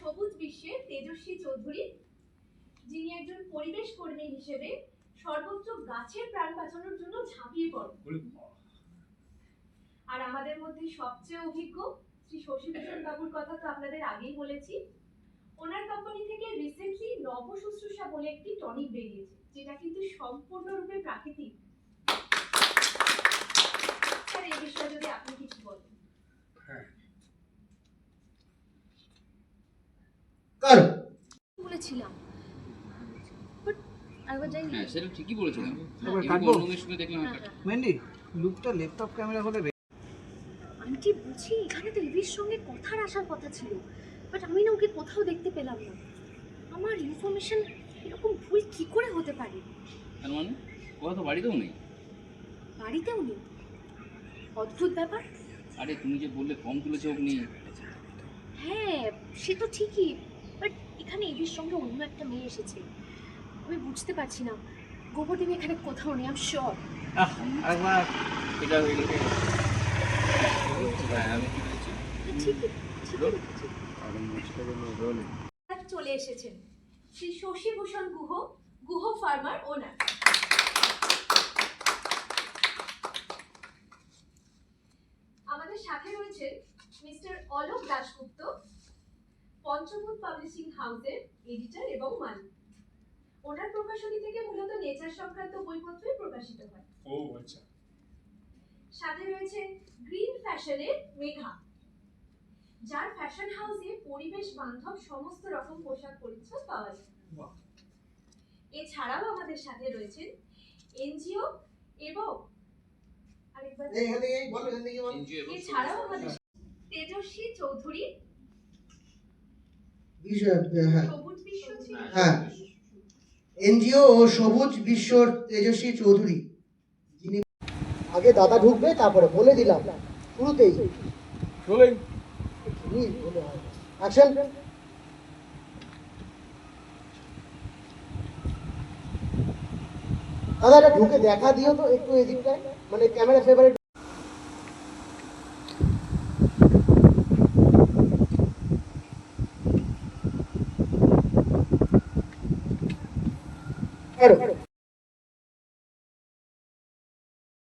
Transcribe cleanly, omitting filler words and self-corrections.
সবুজ বিশ্বের তেজস্বী চৌধুরী, যিনি একজন পরিবেশ কর্মী হিসেবে সর্বত্র গাছের প্রাণ বাঁচানোর জন্য ঝাঁপিয়ে পড়েন। আর আমাদের মধ্যে সবচেয়ে অভিজ্ঞ শ্রী শশীভূষণ বাবুর কথা তো আপনাদের আগেই বলেছি। ওনার কোম্পানি থেকে রিসেন্টলি নব শুশ্রূষা বলে একটি টনিক বেরিয়েছে, যেটা কিন্তু সম্পূর্ণরূপে প্রাকৃতিক। স্যার, এই বিষয়ে যদি আপনি কিছু বলেন। কার বলেছিলাম, বাট আরেকবার যাই। হ্যাঁ, সেটা ঠিকই বলেছিলাম। একবার এই কাটবো? বন্ধুদের সঙ্গে দেখলাম একটা মেন্ডি লুকটা ল্যাপটপ ক্যামেরা হলে আন্টি বলছি, এখানে তো এবির সঙ্গে কথার আসার কথা ছিল, বাট আমি না ওকে কোথাও দেখতে পেলাম না। আমার ইনফরমেশন এরকম ভুল কি করে হতে পারে? তার মানে ওরা তো বাড়িতেও নেই। বাড়িতেও নেই? অদ্ভুত ব্যাপার। আরে তুমি যে বললে কম তুলেছে অগ্নি। হ্যাঁ, সে তো ঠিকই, বাট এখানে এবির সঙ্গে অন্য একটা মেয়ে এসেছে। আমি বুঝতে পারছি না, গোবরদেবী এখানে কোথাও নেই, আমি শিওর। আরেকবার এটা হয়ে গেছে। হ্যাঁ, আমি কি বলছি? ঠিকই চলে এসেছেন শ্রী শশীভূষণ গুহ, গুহ ফার্মার ওনার। আমাদের সাথে রয়েছেন মিস্টার অলোক দাশগুপ্ত, পঞ্চভূত পাবলিশিং হাউসের এডিটর এবং মালিক। ওনার প্রকাশনী থেকে মূলত নেচার সংক্রান্ত বইপত্রই প্রকাশিত হয়। ও আচ্ছা। সাথে রয়েছে গ্রিন ফ্যাশনের মেঘা, যার ফ্যাশন হাউসে পরিবেশ বান্ধব সমস্ত রকম পোশাক পরিচ্ছদ পাওয়া যায়। এছাড়াও আমাদের সাথে রয়েছেন এনজিও এবং এছাড়াও আমাদের তেজস্বী চৌধুরী, সবুজ বিশ্ব হ্যাঁ, এনজিও ও সবুজ বিশ্বর তেজস্বী চৌধুরী, যিনি আগে দাদা ঢুকবে, তারপরে বলে দিলাম শুরুতেই অ্যাকশন। দাদা এটা ঢুকে দেখা দিও তো একটু এদিকটায়, মানে ক্যামেরা ফেভারিট